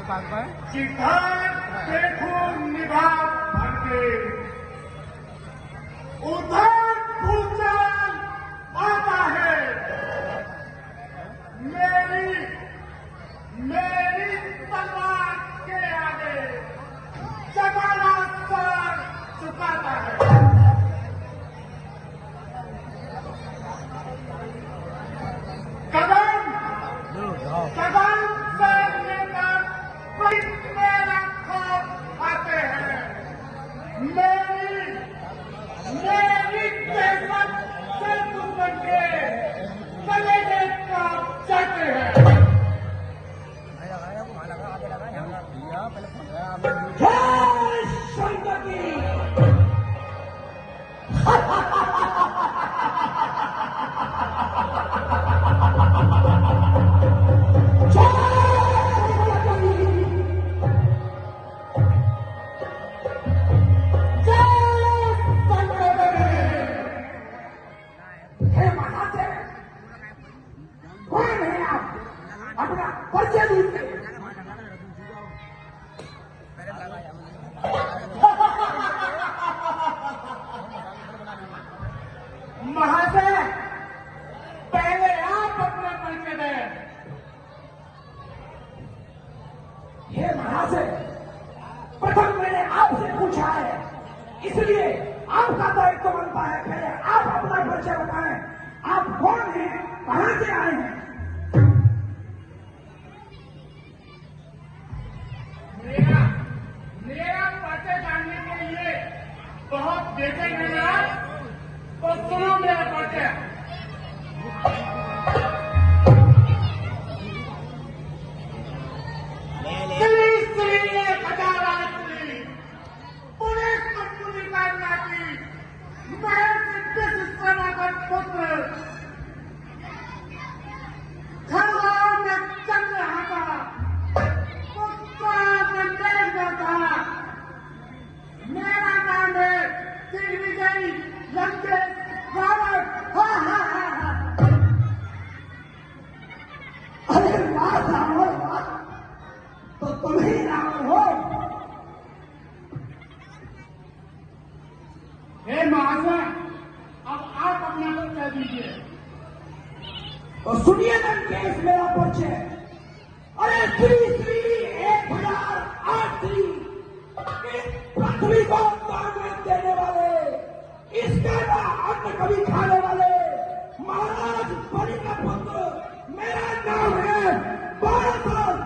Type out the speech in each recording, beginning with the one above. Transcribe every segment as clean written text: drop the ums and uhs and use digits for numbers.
जिधर देखो निगाह भटके, उधर भूचाल आता है। मेरी तलवार के आगे जमाना सर झुकाता है। कदम से लेकर पीठ में रखकर आते हैं। मेरी तेजत से दुश्मन के कलेजे कांप जाते हैं। जय शंकर की। अपना परिचय दीजिए। महाशय, पहले आप अपना परिचय दें। हे महाशय, प्रथम मैंने आपसे पूछा है, इसलिए आपका दायित्व बनता है पहले आप अपना परिचय बताएं। आप कौन हैं, कहां से आए हैं? मेरा परिचय जानने के लिए बहुत बेचैन है आप, तो सुनो मेरा परिचय। श्री 1000 पुलिस कंपनी का नाती, महर्षि विश्वनाथन पुत्र, घर गांव में चल रहा था, मेरा नाम है दिग्विजय लंकेश रावण। अरे वाह रावण वाह, तो तुम ही रावण हो। हे महाशय, अब आप अपना परिचय दीजिए। तो सुनिए लंकेश मेरा परिचय। अरे श्री 1008 पृथ्वी को दान में देने वाले, इसका अन्न कभी खाने वाले महाराज बलि का पुत्र, मेरा नाम है बारासन।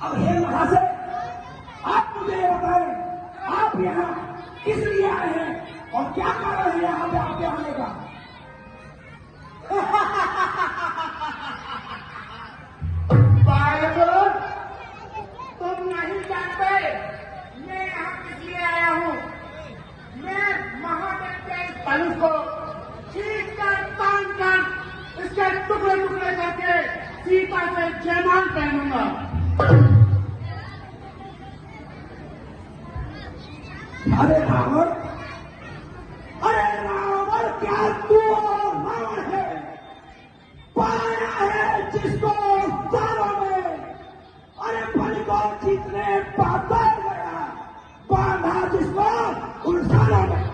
अब हे महाशय, आप मुझे बताएं, आप यहाँ किस लिए आए हैं और क्या कारण है यहाँ पे आपके आने का? तुम नहीं जानते मैं यहाँ किस लिए आया हूँ। मैं महादेव के इस धनुष को खींच कर तान कर इसके टुकड़े टुकड़े करके सीता से जयमाल पहनूंगा। अरे रावण, क्या तू रावण है? पाया है जिसको सालों में, अरे बलि को जीतने पाताल गया, बांधा जिसको उन सालों में।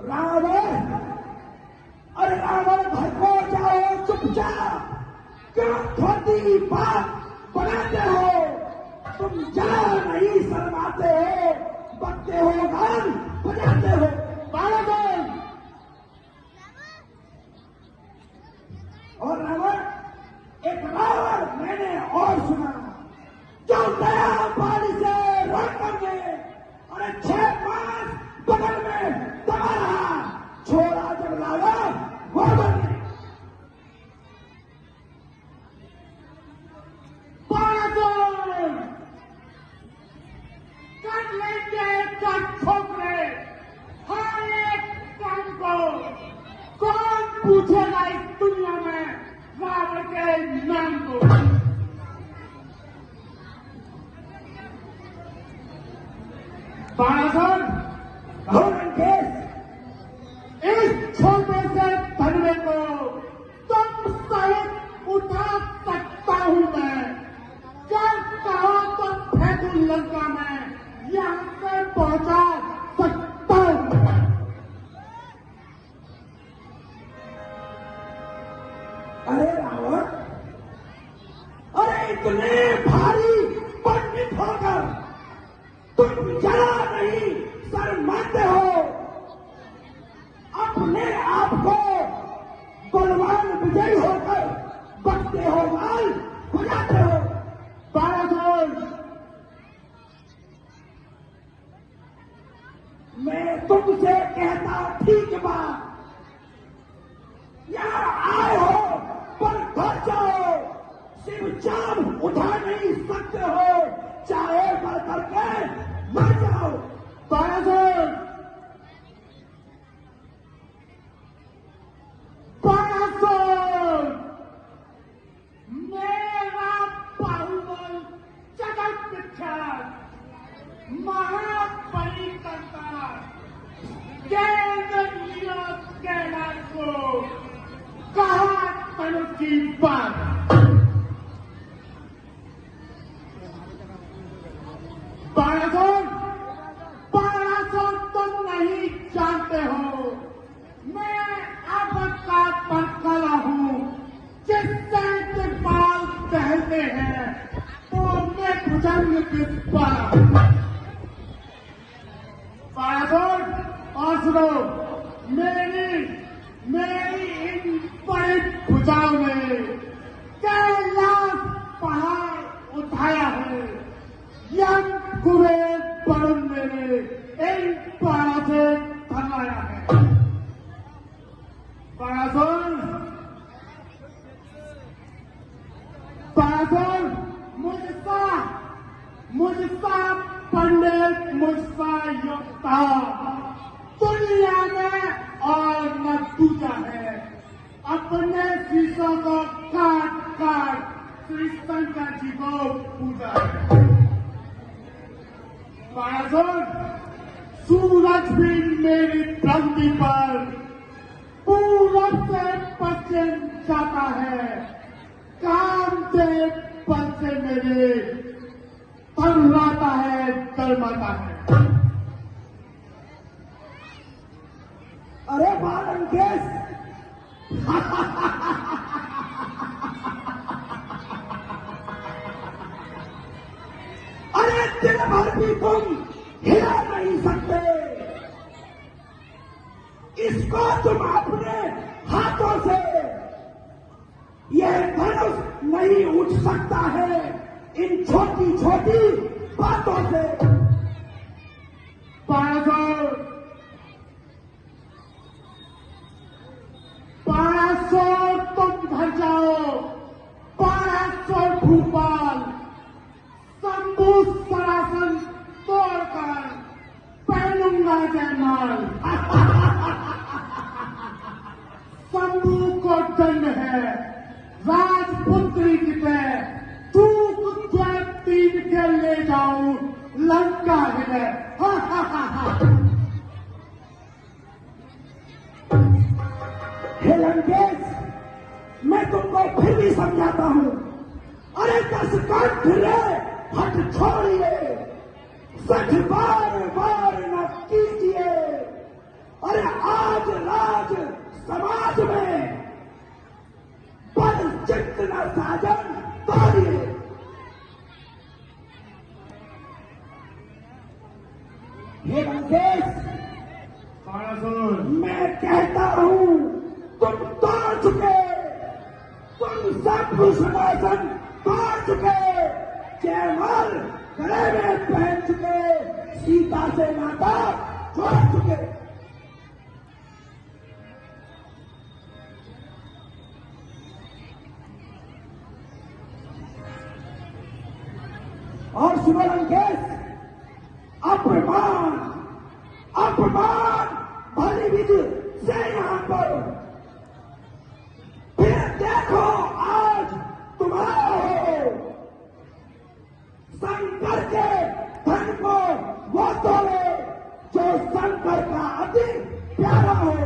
रावण, अरे रावण घर को जाओ चुपचाप, क्यों थोड़ी बात बनाते हो? तुम जाओ नहीं शर्माते हो, बकते हो गान बजाते हो। और रावण, एक रावण मैंने और सुना, जो दया पानी से रोककर में, अरे 6 मास बगल में दबा रहा, छोड़ा जब लाया गोबर ने। कट लेंगे कट ठोकरे, हर एक काम को कौन पूछेगा इस दुनिया में रावण के नाम को? बारासन, इस छोटे तुम जरा नहीं शर्माते हो, अपने आप को बलवान विजयी होकर बचते हो, माल बुझाते हो। बाराजोल, मैं तुमसे कहता ठीक बात, यहाँ आए हो पर घर जाओ, सिर्फ चाम उठा नहीं सकते हो, चाहे बढ़ करके मर जाओ। बाराजोल, बाराजोल, मेरा बाहुबल जगत विख्यात महाबली करता कैलाश को कहा तनु की बात। बाराजोल, बाराजोल तुम नहीं जानते हो, मैं अब का पकड़ा हूँ, जिससे बाल कहते हैं तो मैं भुजंग किस पर। बाराजोल, और सुनो, मेरी इन बड़ी भुजाओं ने कैलाश पहाड़ उठाया है, यम कुबेर वरुण ने इन पहाड़ों से थमाया है। बाराजोल, बाराजोल, मुझसा पंडित, मुझसा योद्धा दुनिया में और न दूजा है। अपने शीशों को काट काट श्री शंकर जी को पूजा है। बाराजोल, सूरज भी मेरी धरती पर पूरब से पश्चिम जाता है, कामदेव पद से मेरे तर्राता है, गर्माता है। अरे बालंकेश, अरे दिन भर भी तुम हिला नहीं सकते, इसको तुम अपने हाथों से, यह धनुष नहीं उठ सकता है इन छोटी छोटी बातों से। बाराजोल, 1200 तुम घर जाओ, 1200 भूपाल शंभू सरासन तोड़कर पहनूंगा जयमाल। शंभू को दंड है राजपुत्री की तरह, थूक द्वैत तीन के ले जाऊं लंका हृदय। हे लंकेश, मैं तुमको फिर भी समझाता हूं, अरे 10 कंठ रे हट छोड़िए, सच बार बार न कीजिए, अरे आज राज समाज में पद चित्त न साजन तोड़िए। हे लंकेश, मैं कहता हूं तुम तोड़ चुके, तुम सब सिंहासन तोड़ चुके, जयमाल गले में पहन चुके, सीता से नाता जोड़ चुके। और सुनो लंकेश, अपमान अपमान भली विधि से यहां पर, फिर देखो आज तुम्हारा हो, शंकर के धन को वो तोड़े जो शंकर का अति प्यारा हो।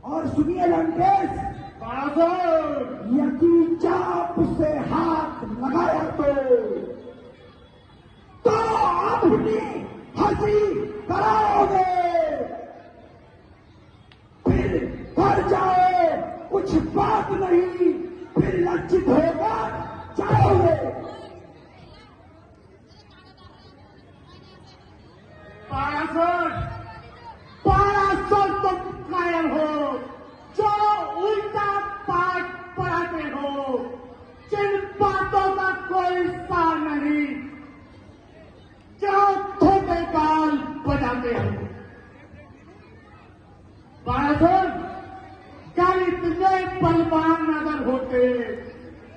और सुनिए लंकेश, यदि चाप से हाथ लगाया तो अपनी हंसी कराओगे, फिर घर जाओ, कुछ बात नहीं, फिर लज्जित होकर जाओगे। बासठ 1200 तुम कायल हो जो उल्टा पाठ पढ़ाते हो, जिन बातों का कोई सार नहीं, जो थोड़े गाल बजाते हो। बासठ कल इतने बलवान नजर होते,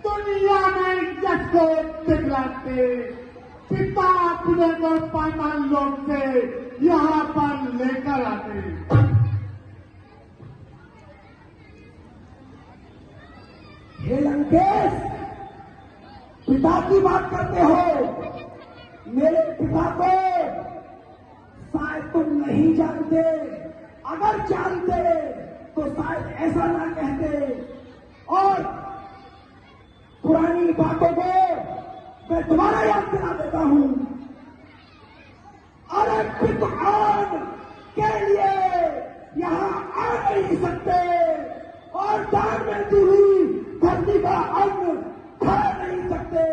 दुनिया में यश को दिखलाते, पिता अपने को पाताल लोक से यहाँ पर लेकर आते। हे लंकेश, पिता की बात करते हो। मेरे पिता को शायद तुम नहीं जानते, अगर जानते तो शायद ऐसा ना कहते। और पुरानी बातों को मैं दोबारा याद दिला देता हूं। अरे पितआन के लिए यहां आ नहीं सकते और दान में दी हुई धरती का अन्न खा नहीं सकते।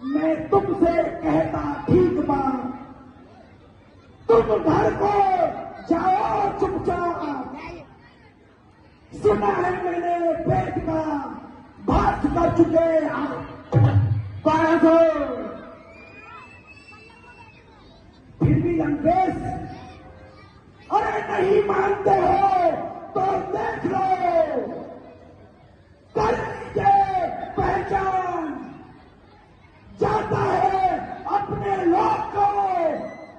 मैं तुमसे कहता ठीक बात, तुम घर को जाओ चुपचाप। सुना है मैंने पेट का बात कर चुके आप 1200। फिर भी लंकेश, अरे नहीं मानते हो तो देख लो, कर लीजिए पहचान। जाता है अपने लोग को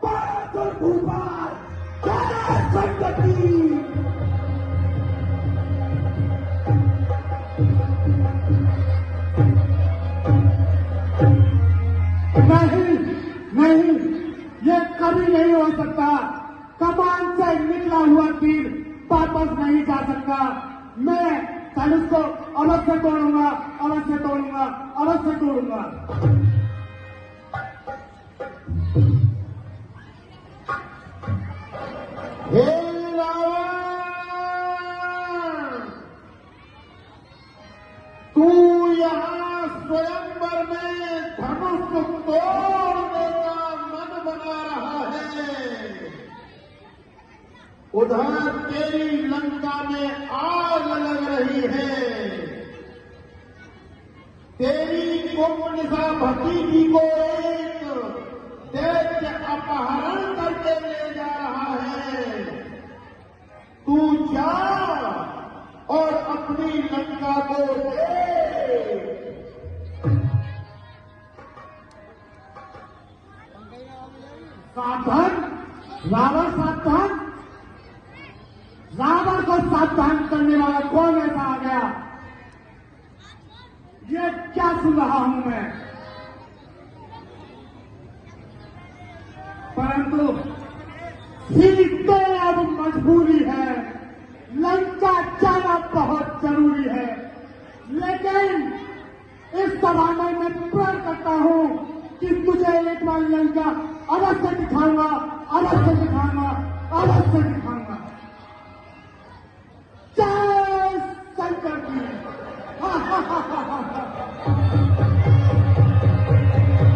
1200 भूपाल संगति। नहीं, ये कभी नहीं हो सकता। कमान से निकला हुआ तीर वापस नहीं जा सकता। मैं धनुष को अवश्य तोड़ूंगा, अवश्य तोड़ूंगा, अवश्य तोड़ूंगा। हे रावण, तू यहाँ स्वयंवर में धनुष तोड़ने का मन बना रहा है, उधर तेरी लंका में आग लग रही है। तेरी कुंभनिशा भतीजी को एक दैत्य अपहरण करके ले जा रहा है। तू जा और अपनी लंका को दे। सावधान रावण, सावधान। रावण को सावधान करने वाला कौन ऐसा आ गया? ये क्या सुन रहा हूं मैं? परंतु ही तो अब मजबूरी है, लंका जाना बहुत जरूरी है। लेकिन इस सभा में मैं प्रण करता हूं कि तुझे एक बार लंका अवश्य दिखाऊंगा, अवश्य